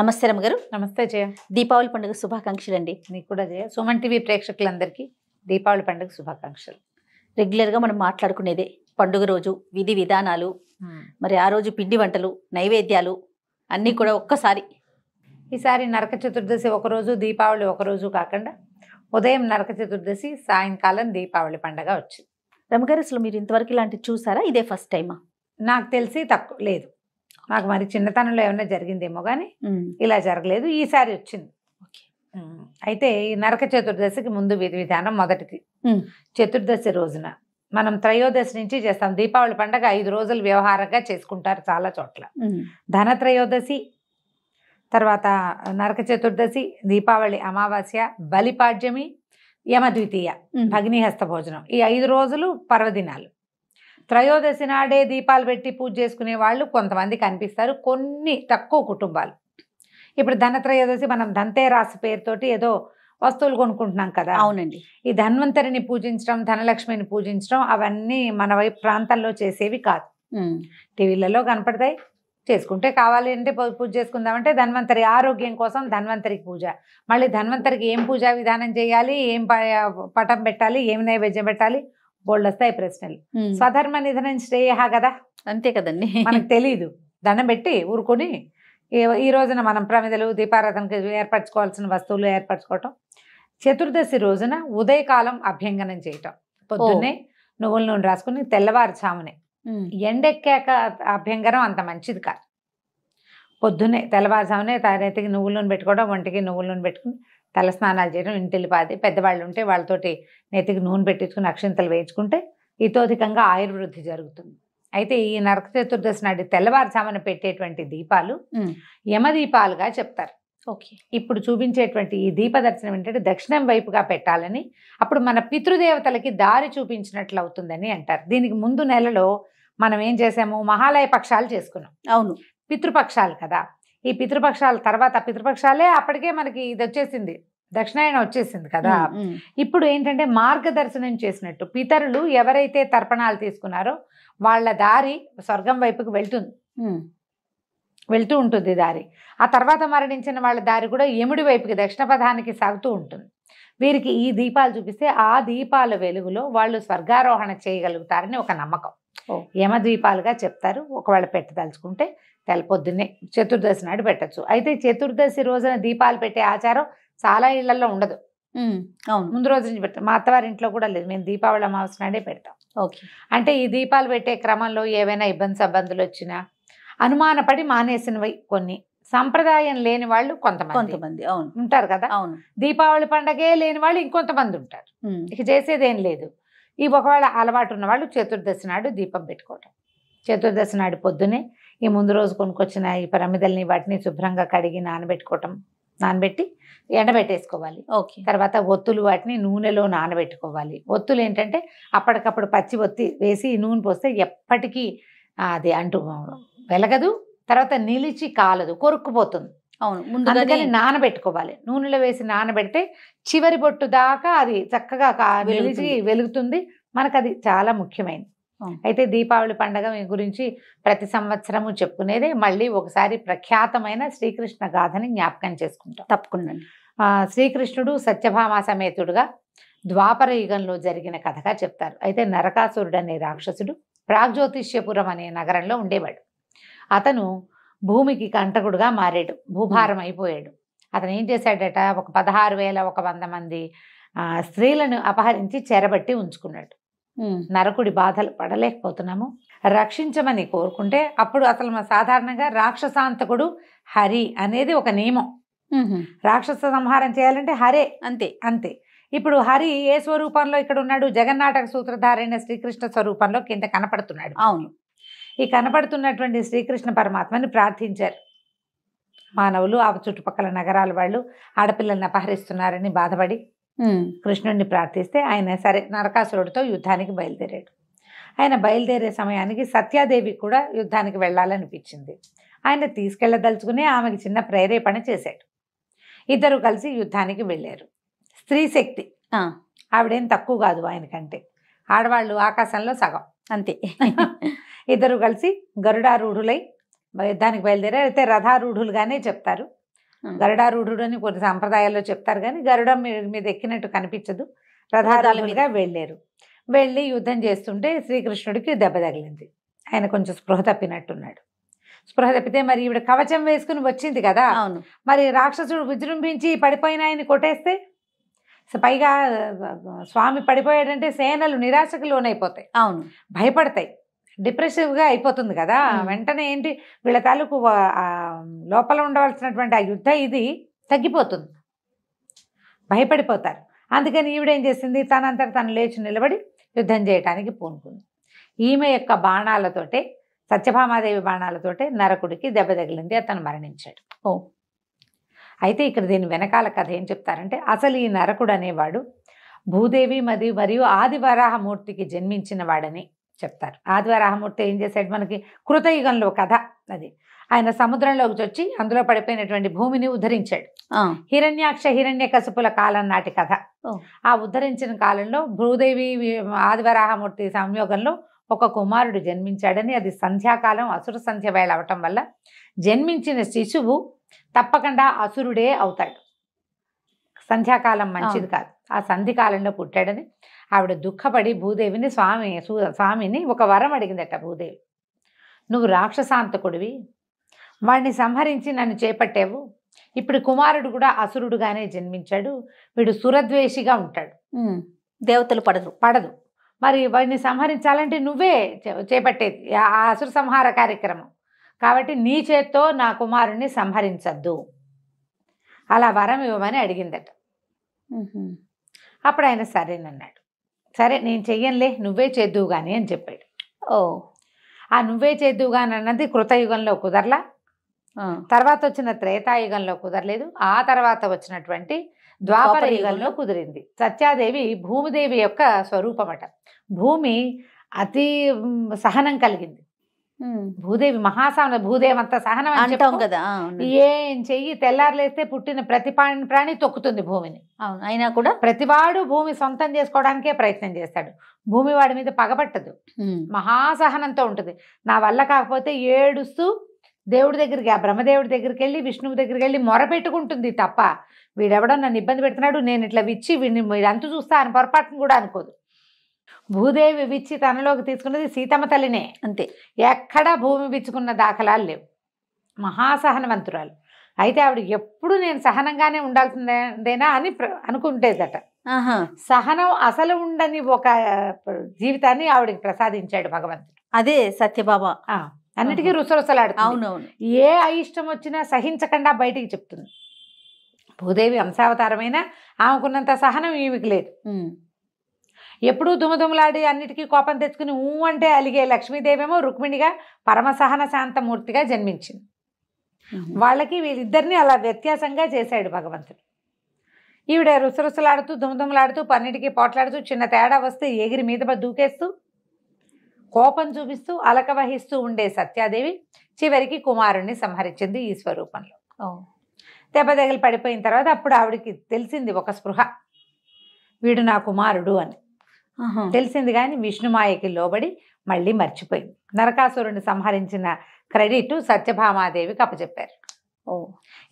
నమస్తే రమ్మగారు. నమస్తే జయ. దీపావళి పండుగ శుభాకాంక్షలు అండి. నీకు కూడా జయ. సుమన్ టీవీ ప్రేక్షకులందరికీ దీపావళి పండుగ శుభాకాంక్షలు. రెగ్యులర్గా మనం మాట్లాడుకునేదే పండుగ రోజు విధి విధానాలు, మరి ఆ రోజు పిండి వంటలు, నైవేద్యాలు అన్నీ కూడా ఒక్కసారి. ఈసారి నరక చతుర్దశి ఒకరోజు, దీపావళి ఒకరోజు కాకుండా ఉదయం నరక చతుర్దశి, సాయంకాలం దీపావళి పండుగ వచ్చింది. రమ్మగారు, అసలు మీరు ఇంతవరకు ఇలాంటివి చూసారా? ఇదే ఫస్ట్ టైమా? నాకు తెలిసి తక్కువ లేదు. నాకు మరి చిన్నతనంలో ఏమైనా జరిగిందేమో కానీ ఇలా జరగలేదు. ఈసారి వచ్చింది. అయితే ఈ నరక చతుర్దశికి ముందు విధి విధానం మొదటిది. చతుర్దశి రోజున మనం త్రయోదశి నుంచి చేస్తాం. దీపావళి పండుగ 5 రోజులు వ్యవహారంగా చేసుకుంటారు చాలా చోట్ల. ధన త్రయోదశి, తర్వాత నరక చతుర్దశి, దీపావళి అమావాస్య, బలిపాడ్యమి, యమద్వితీయ, భగ్నిహస్త భోజనం. ఈ 5 రోజులు పర్వదినాలు. త్రయోదశి నాడే దీపాలు పెట్టి పూజ చేసుకునే వాళ్ళు కొంతమంది కనిపిస్తారు, కొన్ని తక్కువ కుటుంబాలు. ఇప్పుడు ధనత్రయోదశి మనం ధన్తేరాసు పేరుతోటి ఏదో వస్తువులు కొనుక్కుంటున్నాం కదా. అవునండి. ఈ ధన్వంతరిని పూజించడం, ధనలక్ష్మిని పూజించడం అవన్నీ మన వైపు ప్రాంతాల్లో చేసేవి కాదు. టీవీలలో కనపడతాయి, చేసుకుంటే కావాలి అంటే పూజ చేసుకుందామంటే ధన్వంతరి ఆరోగ్యం కోసం ధన్వంతరికి పూజ. మళ్ళీ ధన్వంతరికి ఏం పూజా విధానం చేయాలి, ఏం పటం పెట్టాలి, ఏం నైవేద్యం పెట్టాలి, బోల్డ్ వస్తాయి ప్రశ్నలు. స్వధర్మ నిధనం శ్రేయ కదా, అంతే కదండి. మనకు తెలీదు. దండం పెట్టి ఊరుకొని ఈ రోజున మనం ప్రమిదలు, దీపారాధనకి ఏర్పరచుకోవాల్సిన వస్తువులు ఏర్పరచుకోవటం. చతుర్దశి రోజున ఉదయకాలం అభ్యంగనం చేయటం. పొద్దున్నే నువ్వుల నూనె రాసుకుని తెల్లవారుజామునే, ఎండెక్కాక అభ్యంగనం అంత మంచిది కాదు. పొద్దున్నే తెల్లవారుజామునే నెత్తికి నువ్వుల నూనె పెట్టుకోవడం, ఒంటికి నువ్వుల నూనె పెట్టుకుని తల స్నానాలు చేయడం, ఇంటిల్లిపాది పెద్దవాళ్ళు ఉంటే వాళ్ళతోటి నెత్తికి నూనె పెట్టించుకుని అక్షింతలు వేయించుకుంటే ఇతోధికంగా ఆయుర్వృద్ధి జరుగుతుంది. అయితే ఈ నరక చతుర్దశి నాటి తెల్లవారుజామున పెట్టేటువంటి దీపాలు యమదీపాలుగా చెప్తారు. ఓకే. ఇప్పుడు చూపించేటువంటి ఈ దీపదర్శనం ఏంటంటే దక్షిణం వైపుగా పెట్టాలని, అప్పుడు మన పితృదేవతలకి దారి చూపించినట్లు అవుతుందని అంటారు. దీనికి ముందు నెలలో మనం ఏం చేసాము, మహాలయ పక్షాలు చేసుకున్నాం. అవును, పితృపక్షాలు కదా. ఈ పితృపక్షాల తర్వాత పితృపక్షాలే అప్పటికే మనకి ఇది వచ్చేసింది, దక్షిణాయనం వచ్చేసింది కదా. ఇప్పుడు ఏంటంటే మార్గదర్శనం చేసినట్టు పితరులు ఎవరైతే తర్పణాలు తీసుకున్నారో వాళ్ళ దారి స్వర్గం వైపుకి వెళ్తూ ఉంటుంది దారి. ఆ తర్వాత మరణించిన వాళ్ళ దారి కూడా యముడి వైపుకి దక్షిణ పథానికి సాగుతూ ఉంటుంది. వీరికి ఈ దీపాలు చూపిస్తే ఆ దీపాల వెలుగులో వాళ్ళు స్వర్గారోహణ చేయగలుగుతారని ఒక నమ్మకం. యమద్వీపాలుగా చెప్తారు. ఒకవేళ పెట్టదలుచుకుంటే పొద్దున్నే చతుర్దశి నాడు పెట్టచ్చు. అయితే చతుర్దశి రోజున దీపాలు పెట్టే ఆచారం చాలా ఇళ్లలో ఉండదు. ముందు రోజు నుంచి పెడతాం. మా అత్తవారింట్లో కూడా లేదు. మేము దీపావళి అమావాస్య నాడే పెడతాం. ఓకే. అంటే ఈ దీపాలు పెట్టే క్రమంలో ఏవైనా ఇబ్బందులు వచ్చినా అనుమానపడి మానేసినవి కొన్ని, సంప్రదాయం లేని వాళ్ళు కొంతమంది అవును ఉంటారు కదా. అవును. దీపావళి పండగే లేని వాళ్ళు ఇంకొంతమంది ఉంటారు. ఇక చేసేదేం లేదు. ఈ ఒకవేళ అలవాటు ఉన్న వాళ్ళు చతుర్దశి నాడు దీపం పెట్టుకోవటం. చతుర్దశి నాడు పొద్దునే ఈ ముందు రోజు కొనుక్కొచ్చిన ఈ ప్రమిదల్ని వాటిని శుభ్రంగా కడిగి నానబెట్టి ఎండబెట్టేసుకోవాలి. ఓకే. తర్వాత ఒత్తులు వాటిని నూనెలో నానబెట్టుకోవాలి. ఒత్తులు ఏంటంటే అప్పటికప్పుడు పచ్చి ఒత్తి వేసి నూనె పోస్తే ఎప్పటికీ అది అంటూ వెలగదు, తర్వాత నిలిచి కాలదు, కొరుక్కుపోతుంది. అవును, అందుకని నానబెట్టుకోవాలి. నూనెలో వేసి నానబెడితే చివరి బొట్టు దాకా అది చక్కగా నిలిచి వెలుగుతుంది. మనకు అది చాలా ముఖ్యమైనది. అయితే దీపావళి పండుగ గురించి ప్రతి సంవత్సరము చెప్పుకునేదే. మళ్ళీ ఒకసారి ప్రఖ్యాతమైన శ్రీకృష్ణ గాథని జ్ఞాపకం చేసుకుంటాం. తప్పకుండా. శ్రీకృష్ణుడు సత్యభామ సమేతుడుగా ద్వాపర యుగంలో జరిగిన కథగా చెప్తారు. అయితే నరకాసురుడు అనే రాక్షసుడు ప్రాగ్జ్యోతిష్యపురం అనే నగరంలో ఉండేవాడు. అతను భూమికి కంటకుడుగా మారాడు, భూభారం అయిపోయాడు. అతను ఏం చేశాడట, ఒక 16,100 మంది స్త్రీలను అపహరించి చెరబట్టి ఉంచుకున్నాడు. నరకుడి బాధలు పడలేకపోతున్నాము, రక్షించమని కోరుకుంటే అప్పుడు అసలు సాధారణంగా రాక్షసాంతకుడు హరి అనేది ఒక నియమం. రాక్షస సంహారం చేయాలంటే హరే, అంతే. ఇప్పుడు హరి ఏ స్వరూపంలో ఇక్కడ ఉన్నాడు, జగన్నాటక సూత్రధారైన శ్రీకృష్ణ స్వరూపంలో కింద కనపడుతున్నాడు. అవును. ఈ కనపడుతున్నటువంటి శ్రీకృష్ణ పరమాత్మని ప్రార్థించారు మానవులు. ఆ చుట్టుపక్కల నగరాల వాళ్ళు ఆడపిల్లల్ని అపహరిస్తున్నారని బాధపడి కృష్ణుడిని ప్రార్థిస్తే ఆయన సరే నరకాసురుడితో యుద్ధానికి బయలుదేరాడు. ఆయన బయలుదేరే సమయానికి సత్యాదేవి కూడా యుద్ధానికి వెళ్ళాలనిపించింది. ఆయన తీసుకెళ్లదలుచుకుని ఆమెకి చిన్న ప్రేరేపణ చేశాడు. ఇద్దరు కలిసి యుద్ధానికి వెళ్ళారు. స్త్రీ శక్తి ఆవిడేం తక్కువ కాదు ఆయనకంటే. ఆడవాళ్ళు ఆకాశంలో సగం అంతే. ఇద్దరు కలిసి గరుడారూఢులై యుద్ధానికి బయలుదేరారు. అయితే రథారూఢులుగానే చెప్తారు. గరుడారూఢుడు అని కొన్ని సాంప్రదాయాల్లో చెప్తారు, కానీ గరుడ మీద ఎక్కినట్టు కనిపించదు. రథారూఢులుగా వెళ్ళారు. వెళ్ళి యుద్ధం చేస్తుంటే శ్రీకృష్ణుడికి దెబ్బ తగిలింది. ఆయన కొంచెం స్పృహ తప్పినట్టున్నాడు. స్పృహ తప్పితే మరి ఈవిడ కవచం వేసుకుని వచ్చింది కదా, మరి రాక్షసుడు విజృంభించి పడిపోయిన ఆయన్ని కొట్టేస్తే, పైగా స్వామి పడిపోయాడంటే సేనలు నిరాశకు లోనైపోతాయి, అవును, భయపడతాయి, డిప్రెసివ్గా అయిపోతుంది కదా. వెంటనే ఏంటి వీళ్ళ తాలూకు లోపల ఉండవలసినటువంటి ఆ యుద్ధ ఇది తగ్గిపోతుంది, భయపడిపోతారు. అందుకని ఈవిడేం చేసింది, తనంతట తను లేచి నిలబడి యుద్ధం చేయడానికి పూనుకుంది. ఈమె యొక్క బాణాలతోటే, సత్యభామాదేవి బాణాలతోటే నరకుడికి దెబ్బ తగిలింది, అతను మరణించాడు. అయితే ఇక్కడ దీని వెనకాల కథ ఏం చెప్తారంటే, అసలు ఈ నరకుడు అనేవాడు భూదేవి మరియు ఆదివరాహమూర్తికి జన్మించిన వాడని చెప్తారు. ఆదివరాహమూర్తి ఏం చేశాడు, మనకి కృతయుగంలో కథ అది. ఆయన సముద్రంలోకి వచ్చి అందులో పడిపోయినటువంటి భూమిని ఉద్ధరించాడు. హిరణ్యాక్ష హిరణ్యకశిపుల కాలం నాటి కథ. ఆ ఉద్ధరించిన కాలంలో భూదేవి ఆదివరాహమూర్తి సంయోగంలో ఒక కుమారుడు జన్మించాడని, అది సంధ్యాకాలం అసుర సంధ్య వేళ అవటం వల్ల జన్మించిన శిశువు తప్పకుండా అసురుడే అవుతాడు. సంధ్యాకాలం మంచిది కాదు, ఆ సంధికాలంలో పుట్టాడని ఆవిడ దుఃఖపడి భూదేవిని స్వామిని ఒక వరం అడిగిందట. భూదేవి, నువ్వు రాక్షసాంతకుడివి, వాడిని సంహరించి నన్ను చేపట్టావు, ఇప్పుడు కుమారుడు కూడా అసురుడుగానే జన్మించాడు, వీడు సురద్వేషిగా ఉంటాడు, దేవతలు పడదు, మరి వాడిని సంహరించాలంటే నువ్వే చేపట్టేది ఆ అసుర సంహార కార్యక్రమం, కాబట్టి నీ చేత్తో నా కుమారుణ్ణి సంహరించద్దు, అలా వరం ఇవ్వమని అడిగిందట. అప్పుడు ఆయన సరేనన్నాడు. సరే నేను చెయ్యనులే, నువ్వే చేద్దువు కానీ అని చెప్పాడు. ఆ నువ్వే చేద్దువు కానీ అన్నది కృతయుగంలో కుదరలా, తర్వాత వచ్చిన త్రేతాయుగంలో కుదరలేదు, ఆ తర్వాత వచ్చినటువంటి ద్వాపర యుగంలో కుదిరింది. సత్యాదేవి భూమిదేవి యొక్క స్వరూపమట. భూమి అతి సహనం కలిగింది, భూదేవి మహాసహన, భూదేవి అంత సహనం అంటాం కదా. ఏం చెయ్యి తెల్లారులేస్తే పుట్టిన ప్రతి ప్రాణి తొక్కుతుంది భూమిని. అవును, అయినా కూడా ప్రతివాడు భూమి సొంతం చేసుకోవడానికే ప్రయత్నం చేస్తాడు, భూమి వాడి మీద పగబట్టదు, మహాసహనంతో ఉంటుంది. నా వల్ల కాకపోతే ఏడుస్తూ దేవుడి దగ్గరికి, ఆ బ్రహ్మదేవుడి దగ్గరికి వెళ్ళి విష్ణువు దగ్గరికి వెళ్ళి మొరపెట్టుకుంటుంది తప్ప, వీడెవడో నన్ను ఇబ్బంది పెడుతున్నాడు, నేను ఇట్లా విచ్చి వీడిని వీడంతు చూస్తా అని పొరపాటును కూడా అనుకోదు. భూదేవి విచ్చి తనలోకి తీసుకున్నది సీతమ్మ తల్లినే, అంతే, ఎక్కడా భూమి విచ్చుకున్న దాఖలాలు లేవు. మహాసహనవంతురాలు. అయితే ఆవిడ ఎప్పుడు నేను సహనంగానే ఉండాల్సిందేనా అని అనుకుంటేదట. సహనం అసలు ఉండని ఒక జీవితాన్ని ఆవిడకి ప్రసాదించాడు భగవంతుడు. అదే సత్యభామ అన్నిటికీ రుసరుసలాడుతుంది. అవునవును, ఏ అయిష్టం వచ్చినా సహించకుండా బయటికి చెప్తుంది. భూదేవి అంశావతారమైన ఆమెకున్నంత సహనం ఈమెకి లేదు. ఎప్పుడూ దుమదుమలాడి అన్నిటికీ కోపం తెచ్చుకుని అంటే అలిగే లక్ష్మీదేవేమో రుక్మిణిగా పరమసహన శాంతమూర్తిగా జన్మించింది. వాళ్ళకి వీళ్ళిద్దరిని అలా వ్యత్యాసంగా చేశాడు భగవంతుడు. ఈవిడ రుసరుసలాడుతూ దుమదుమలాడుతూ పన్నిటికీ పోట్లాడుతూ చిన్న తేడా వస్తే ఎగిరి మీద దూకేస్తూ కోపం చూపిస్తూ అలక వహిస్తూ ఉండే సత్యాదేవి చివరికి కుమారుణ్ణి సంహరించింది ఈ స్వరూపంలో. దెబ్బ తగిలి పడిపోయిన తర్వాత అప్పుడు ఆవిడికి తెలిసింది ఒక స్పృహ, వీడు నా కుమారుడు అని తెలిసింది. కానీ విష్ణుమాయకి లోబడి మళ్ళీ మర్చిపోయింది. నరకాసురుని సంహరించిన క్రెడిట్ సత్యభామాదేవికి అప్పచెప్పారు.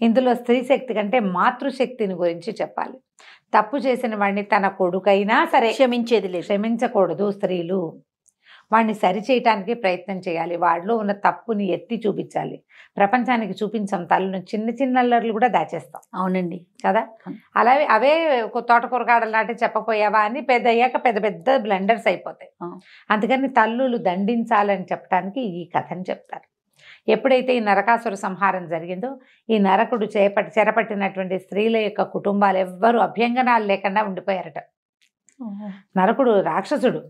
ఇందులో స్త్రీ శక్తి కంటే మాతృశక్తిని గురించి చెప్పాలి. తప్పు చేసిన వాడిని తన కొడుకైనా సరే క్షమించకూడదు స్త్రీలు. వాడిని సరిచేయటానికి ప్రయత్నం చేయాలి, వాడిలో ఉన్న తప్పుని ఎత్తి చూపించాలి. ప్రపంచానికి చూపించాం, తల్లిని చిన్న చిన్న అల్లర్లు కూడా దాచేస్తాం. అవునండి కదా. అలాగే అవే తోటకూరగాడలు నాటి చెప్పపోయావా అని పెద్ద అయ్యాక పెద్ద పెద్ద బ్లండర్స్ అయిపోతాయి. అందుకని తల్లులు దండించాలని చెప్పడానికి ఈ కథని చెప్తారు. ఎప్పుడైతే ఈ నరకాసుర సంహారం జరిగిందో, ఈ నరకుడు చెరపట్టినటువంటి స్త్రీల యొక్క కుటుంబాలు ఎవ్వరూ అభ్యంగనాలు లేకుండా ఉండిపోయారట. నరకుడు రాక్షసుడు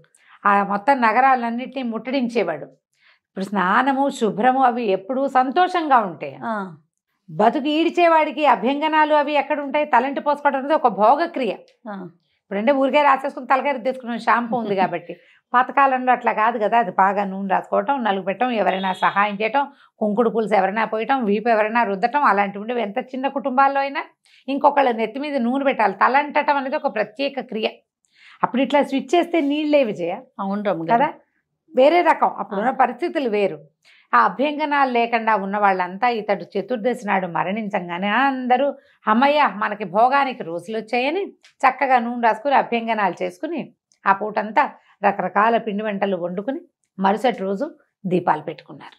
ఆ మొత్తం నగరాలన్నింటినీ ముట్టడించేవాడు. ఇప్పుడు స్నానము శుభ్రము అవి ఎప్పుడూ సంతోషంగా ఉంటాయి. బతుకు ఈడ్చేవాడికి అభ్యంగనాలు అవి ఎక్కడ ఉంటాయి? తలంటి పోసుకోవడం అనేది ఒక భోగక్రియ. ఇప్పుడంటే ఊరికే రాసేసుకుని తలకాయ రుద్దేసుకున్న షాంపూ ఉంది కాబట్టి. పాతకాలంలో అట్లా కాదు కదా. అది బాగా నూనె రాసుకోవటం, నలుగు పెట్టడం, ఎవరైనా సహాయం చేయటం, కుంకుడు పులుసు ఎవరైనా పోయటం, వీపు ఎవరైనా రుద్దటం, అలాంటివి ఉండేవి. ఎంత చిన్న కుటుంబాల్లో అయినా ఇంకొకళ్ళ నెత్తి మీద నూనె పెట్టాలి. తలంటటం అనేది ఒక ప్రత్యేక క్రియ. అప్పుడు ఇట్లా స్విచ్ చేస్తే నీళ్ళే విజయ. అవును కదా, వేరే రకం. అప్పుడున్న పరిస్థితులు వేరు. ఆ అభ్యంగనాలు లేకుండా ఉన్న వాళ్ళంతా ఇతడు చతుర్దశి నాడు మరణించంగానే అందరూ అమ్మయ్య మనకి భోగానికి రోజులు వచ్చాయని చక్కగా నూనె రాసుకుని అభ్యంగనాలు చేసుకుని ఆ పూటంతా రకరకాల పిండి వంటలు వండుకుని మరుసటి రోజు దీపాలు పెట్టుకున్నారు.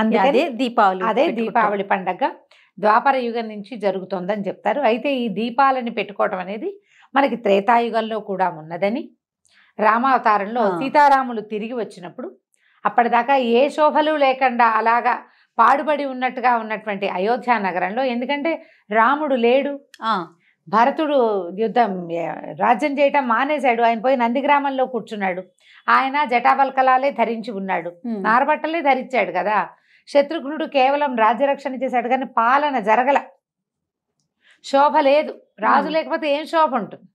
అదే దీపావళి. అదే దీపావళి పండగ ద్వాపర యుగం నుంచి జరుగుతోందని చెప్తారు. అయితే ఈ దీపాలని పెట్టుకోవటం అనేది మనకి త్రేతాయుగంలో కూడా ఉన్నదని, రామావతారంలో సీతారాములు తిరిగి వచ్చినప్పుడు అప్పటిదాకా ఏ శోభలు లేకుండా అలాగా పాడుబడి ఉన్నట్టుగా ఉన్నటువంటి అయోధ్య నగరంలో, ఎందుకంటే రాముడు లేడు, భరతుడు రాజ్యం చేయటం మానేశాడు, ఆయన పోయి నందిగ్రామంలో కూర్చున్నాడు, ఆయన జటాబల్కలాలే ధరించి ఉన్నాడు, నారబట్టలే ధరించాడు కదా. శత్రుఘ్నుడు కేవలం రాజ్యరక్షణ చేశాడు కానీ పాలన జరగల, శోభ లేదు. రాజు లేకపోతే ఏం శోభ ఉంటుంది,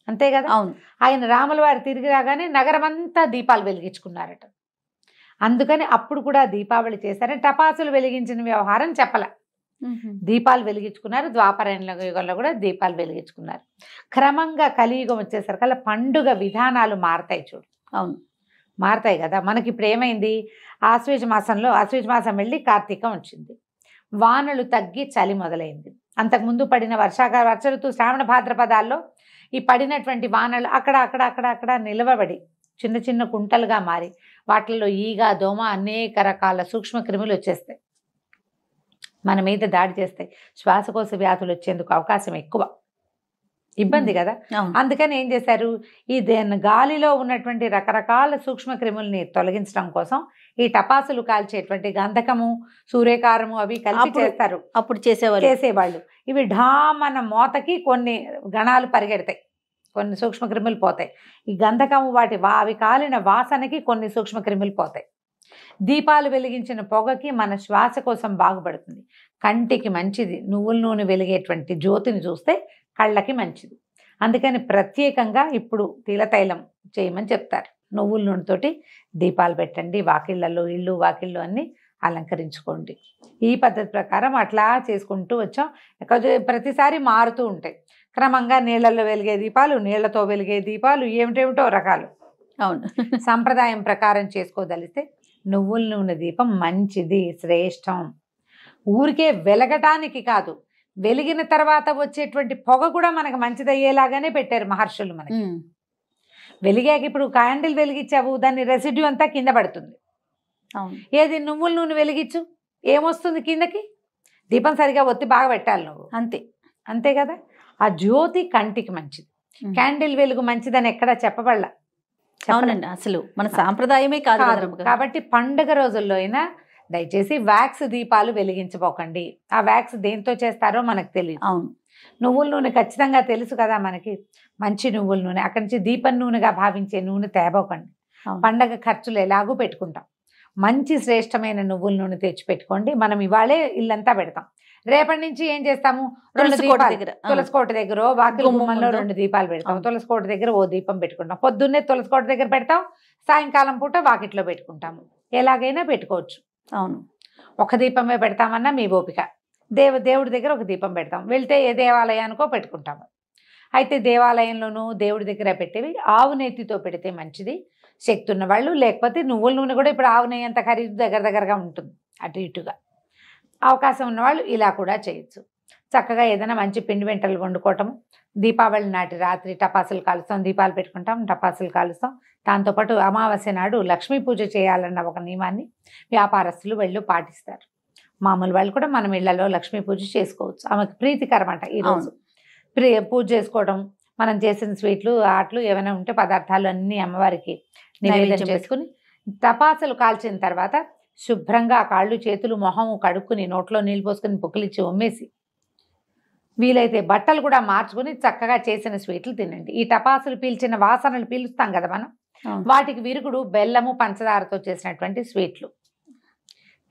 అంతే కదా. ఆయన రాముల వారు తిరిగి రాగానే నగరమంతా దీపాలు వెలిగించుకున్నారట. అందుకని అప్పుడు కూడా దీపావళి చేశారని టపాసులు వెలిగించిన వ్యవహారం చెప్పల, దీపాలు వెలిగించుకున్నారు. ద్వాపర యుగంలో కూడా దీపాలు వెలిగించుకున్నారు. క్రమంగా కలియుగం వచ్చేసరికల్లా పండుగ విధానాలు మారతాయి. చూడు, మారతాయి కదా. మనకి ఇప్పుడు ఏమైంది, ఆశ్వేజ మాసం వెళ్ళి కార్తీకం వచ్చింది, వానలు తగ్గి చలి మొదలైంది. అంతకుముందు పడిన వర్ష ఋతు శ్రావణ భాద్రపదాల్లో ఈ పడినటువంటి వానలు అక్కడ నిలవబడి చిన్న చిన్న కుంటలుగా మారి వాటిల్లో ఈగ, దోమ, అనేక రకాల సూక్ష్మ క్రిములు వచ్చేస్తాయి, మన మీద దాడి చేస్తాయి. శ్వాసకోశ వ్యాధులు వచ్చేందుకు అవకాశం ఎక్కువ, ఇబ్బంది కదా. అందుకని ఏం చేశారు, ఈ గాలిలో ఉన్నటువంటి రకరకాల సూక్ష్మ క్రిముల్ని తొలగించడం కోసం ఈ టపాసులు కాల్చేటువంటి గంధకము, సూర్యకారము అవి కలిపి చేస్తారు. అప్పుడు చేసేవాళ్ళు. ఇవి ఢామన్న మోతకి కొన్ని గణాలు పరిగెడతాయి, కొన్ని సూక్ష్మ క్రిములు పోతాయి. ఈ గంధకము అవి కాలిన వాసనకి కొన్ని సూక్ష్మ క్రిములు పోతాయి. దీపాలు వెలిగించిన పొగకి మన శ్వాస కోసం బాగుపడుతుంది, కంటికి మంచిది. నువ్వుల నూనె వెలిగేటువంటి జ్యోతిని చూస్తే కళ్ళకి మంచిది. అందుకని ప్రత్యేకంగా ఇప్పుడు తిలతైలం చేయమని చెప్తారు. నువ్వుల నూనెతోటి దీపాలు పెట్టండి, వాకిళ్ళల్లో ఇళ్ళు వాకిళ్ళు అన్నీ అలంకరించుకోండి. ఈ పద్ధతి ప్రకారం అట్లా చేసుకుంటూ వచ్చాం. ప్రతిసారి మారుతూ ఉంటాయి. క్రమంగా నీళ్ళల్లో వెలిగే దీపాలు, నీళ్లతో వెలిగే దీపాలు, ఏమిటేమిటో రకాలు. సంప్రదాయం ప్రకారం చేసుకోదలిస్తే నువ్వుల నూనె దీపం మంచిది, శ్రేష్టం. ఊరికే వెలగటానికి కాదు, వెలిగిన తర్వాత వచ్చేటువంటి పొగ కూడా మనకు మంచిదయ్యేలాగానే పెట్టారు మహర్షులు మనకి. వెలిగాక ఇప్పుడు క్యాండిల్ వెలిగించావు, దాని రెసిడ్యూ అంతా కింద పడుతుంది. ఏది నువ్వుల నూనె వెలిగించు, ఏమొస్తుంది కిందకి? దీపం సరిగా ఒత్తి బాగా పెట్టాలి నువ్వు, అంతే కదా. ఆ జ్యోతి కంటికి మంచిది, క్యాండిల్ వెలుగు మంచిదని ఎక్కడా చెప్పబడలా. అవునండి, అసలు మన సాంప్రదాయమే కాదు. కాబట్టి పండుగ రోజుల్లో అయినా దయచేసి వ్యాక్స్ దీపాలు వెలిగించబోకండి. ఆ వ్యాక్స్ దేంతో చేస్తారో మనకు తెలియదు. నువ్వుల నూనె ఖచ్చితంగా తెలుసు కదా మనకి, మంచి నువ్వుల నూనె. అక్కడి నుంచి దీపం నూనెగా భావించే నూనె తేబోకండి. పండగ ఖర్చులు ఎలాగూ పెట్టుకుంటాం, మంచి శ్రేష్టమైన నువ్వుల నూనె తెచ్చి పెట్టుకోండి. మనం ఇవాళే ఇల్లంతా పెడతాం, రేపటి నుంచి ఏం చేస్తాము, తులసికోట దగ్గర వాకిలి గుమ్మంలో 2 దీపాలు పెడతాం, తులసికోట దగ్గర ఓ దీపం పెట్టుకుంటాం, పొద్దున్నే తులసికోట దగ్గర పెడతాం, సాయంకాలం పూట వాకిట్లో పెట్టుకుంటాము. ఎలాగైనా పెట్టుకోవచ్చు. ఒక దీపమే పెడతామన్నా మీ ఓపిక. దేవుడి దగ్గర ఒక దీపం పెడతాం, వెళ్తే ఏ దేవాలయానికో పెట్టుకుంటాము. అయితే దేవాలయంలోనూ దేవుడి దగ్గర పెట్టేవి ఆవు నెయ్యితో పెడితే మంచిది, శక్తి ఉన్న వాళ్ళు. లేకపోతే నువ్వుల నూనె కూడా ఇప్పుడు ఆవు నెయ్యి అంత ఖరీదు దగ్గరగా ఉంటుంది, అటు ఇటుగా. అవకాశం ఉన్నవాళ్ళు ఇలా కూడా చేయొచ్చు. చక్కగా ఏదైనా మంచి పిండి వంటలు వండుకోవటం. దీపావళి నాటి రాత్రి టపాసులు కాలుస్తాం, దీపాలు పెట్టుకుంటాం, టపాసులు కాలుస్తాం. దాంతోపాటు అమావాస్య నాడు లక్ష్మీ పూజ చేయాలన్న ఒక నియమాన్ని వ్యాపారస్తులు వెళ్ళు పాటిస్తారు. మామూలు వాళ్ళు కూడా మనం ఇళ్లలో లక్ష్మీ పూజ చేసుకోవచ్చు, ఆమెకు ప్రీతికరం అంట. ఈరోజు పూజ చేసుకోవడం, మనం చేసిన స్వీట్లు, ఆటలు ఏమైనా ఉంటే పదార్థాలు అన్నీ అమ్మవారికి నివేదన చేసుకుని టపాసులు కాల్చిన తర్వాత శుభ్రంగా కాళ్ళు చేతులు మొహం కడుక్కుని నోట్లో నీళ్ళు పోసుకుని పుక్కిలిచ్చి ఉమ్మేసి వీలైతే బట్టలు కూడా మార్చుకుని చక్కగా చేసిన స్వీట్లు తినండి. ఈ టపాసులు పీల్చిన వాసనలు పీలుస్తాం కదా మనం, వాటికి విరుగుడు బెల్లము పంచదారతో చేసినటువంటి స్వీట్లు.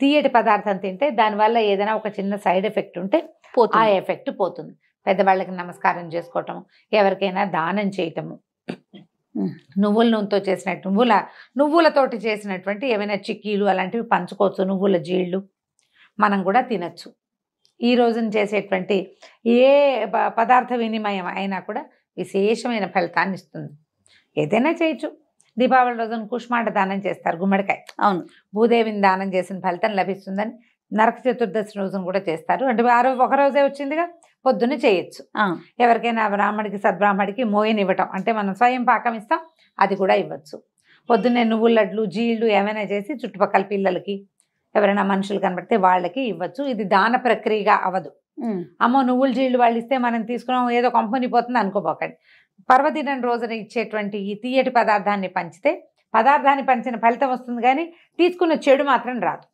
తీయటి పదార్థం తింటే దానివల్ల ఏదైనా ఒక చిన్న సైడ్ ఎఫెక్ట్ ఉంటే ఆ ఎఫెక్ట్ పోతుంది. పెద్దవాళ్ళకి నమస్కారం చేసుకోవటం, ఎవరికైనా దానం చేయటము, నువ్వుల నూనెతో చేసినట్టు నువ్వులతోటి చేసినటువంటి ఏమైనా చిక్కీలు అలాంటివి పంచుకోవచ్చు. నువ్వుల జీళ్ళు మనం కూడా తినచ్చు. ఈ రోజున చేసేటువంటి ఏ పదార్థ వినిమయం అయినా కూడా విశేషమైన ఫలితాన్ని ఇస్తుంది. ఏదైనా చేయొచ్చు. దీపావళి రోజున కుష్మాండ దానం చేస్తారు, గుమ్మడికాయ. అవును. భూదేవిని దానం చేసిన ఫలితం లభిస్తుందని నరక చతుర్దశి రోజున కూడా చేస్తారు. అంటే ఆ రోజు ఒక రోజే వచ్చిందిగా, పొద్దున్న చేయొచ్చు. ఎవరికైనా బ్రాహ్మడికి సద్బ్రాహ్మడికి మోయనివ్వటం, అంటే మనం స్వయం పాకం ఇస్తాం, అది కూడా ఇవ్వచ్చు. పొద్దున్నే నువ్వుల లడ్లు జీళ్ళు ఏమైనా చేసి చుట్టుపక్కల పిల్లలకి ఎవరైనా మనుషులు కనబడితే వాళ్ళకి ఇవ్వచ్చు. ఇది దాన ప్రక్రియగా అవ్వదు. అమ్మో నువ్వుల జీళ్ళు వాళ్ళు ఇస్తే మనం తీసుకున్నాం ఏదో కంపెనీ పోతుంది అనుకోపోకండి. పర్వదినం రోజున ఇచ్చేటువంటి ఈ తీయటి పదార్థాన్ని పంచితే పదార్థాన్ని పంచిన ఫలితం వస్తుంది, కానీ తీసుకున్న చెడు మాత్రం రాదు.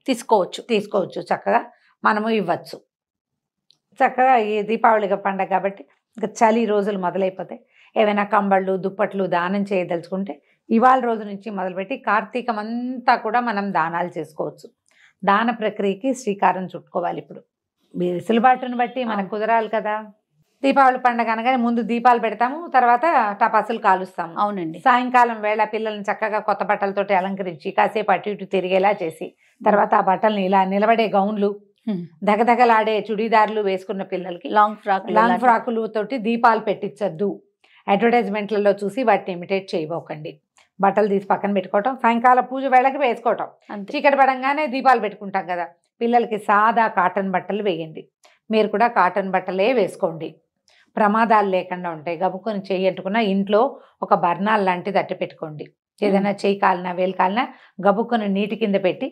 తీసుకోవచ్చు చక్కగా మనము ఇవ్వచ్చు. చక్కగా ఈ దీపావళి పండగ కాబట్టి ఇంకా చలి రోజులు మొదలైపోతాయి. ఏవైనా కంబళ్ళు దుప్పట్లు దానం చేయదలుచుకుంటే ఇవాళ రోజు నుంచి మొదలుపెట్టి కార్తీకం అంతా కూడా మనం దానాలు చేసుకోవచ్చు. దాన ప్రక్రియకి శ్రీకారం చుట్టుకోవాలి. ఇప్పుడు వెసులుబాటును బట్టి మనకు కుదరాలి కదా. దీపావళి పండుగ అనగానే ముందు దీపాలు పెడతాము, తర్వాత టపాసులు కాలుస్తాము. అవునండి. సాయంకాలం వేళ పిల్లల్ని చక్కగా కొత్త బట్టలతోటి అలంకరించి కాసేపు అటు ఇటు తిరిగేలా చేసి, తర్వాత ఆ బట్టల్ని ఇలా నిలబడే గౌన్లు, దగదగలాడే చుడీదార్లు వేసుకున్న పిల్లలకి లాంగ్ ఫ్రాకులు తోటి దీపాలు పెట్టించద్దు. అడ్వర్టైజ్మెంట్లలో చూసి వాటిని ఇమిటేట్ చేయబోకండి. బట్టలు తీసి పక్కన పెట్టుకోవటం, సాయంకాలం పూజ వేళకి వేసుకోవటం. చీకటి పడంగానే దీపాలు పెట్టుకుంటాం కదా. పిల్లలకి సాదా కాటన్ బట్టలు వేయండి. మీరు కూడా కాటన్ బట్టలే వేసుకోండి. ప్రమాదాలు లేకుండా ఉంటాయి. గబుకొని చెయ్యి అంటుకున్నా ఇంట్లో ఒక బర్నాల్ లాంటిది అట్టి పెట్టుకోండి. ఏదైనా చెయ్యి కాలినా వేలు కాలినా గబుకొని నీటి కింద పెట్టి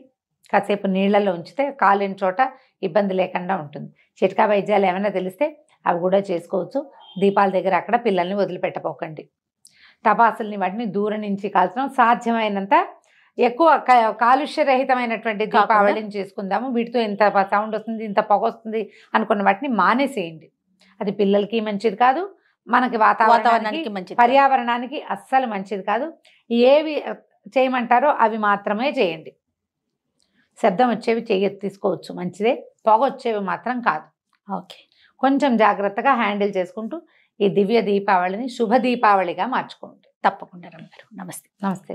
కాసేపు నీళ్ళల్లో ఉంచితే కాలిన చోట ఇబ్బంది లేకుండా ఉంటుంది. చిట్కా వైద్యాలు ఏమైనా తెలిస్తే అవి కూడా చేసుకోవచ్చు. దీపాల దగ్గర అక్కడ పిల్లల్ని వదిలిపెట్టపోకండి. టపాసుల్ని వాటిని దూరం నుంచి కాల్చడం, సాధ్యమైనంత ఎక్కువ కాలుష్యరహితమైనటువంటి దీపావళిని చేసుకుందాము. వీటితో ఇంత సౌండ్ వస్తుంది, ఇంత పొగ వస్తుంది అనుకున్న వాటిని మానేసేయండి. అది పిల్లలకి మంచిది కాదు, మనకి వాతావరణానికి మంచిది, పర్యావరణానికి అస్సలు మంచిది కాదు. ఏవి చేయమంటారో అవి మాత్రమే చేయండి. శబ్దం వచ్చేవి తీసుకోవచ్చు, మంచిదే. పొగ వచ్చేవి మాత్రం కాదు. ఓకే, కొంచెం జాగ్రత్తగా హ్యాండిల్ చేసుకుంటూ ఈ దివ్య దీపావళిని శుభ దీపావళిగా మార్చుకోండి. తప్పకుండా రమ్య గారు. నమస్తే. నమస్తే.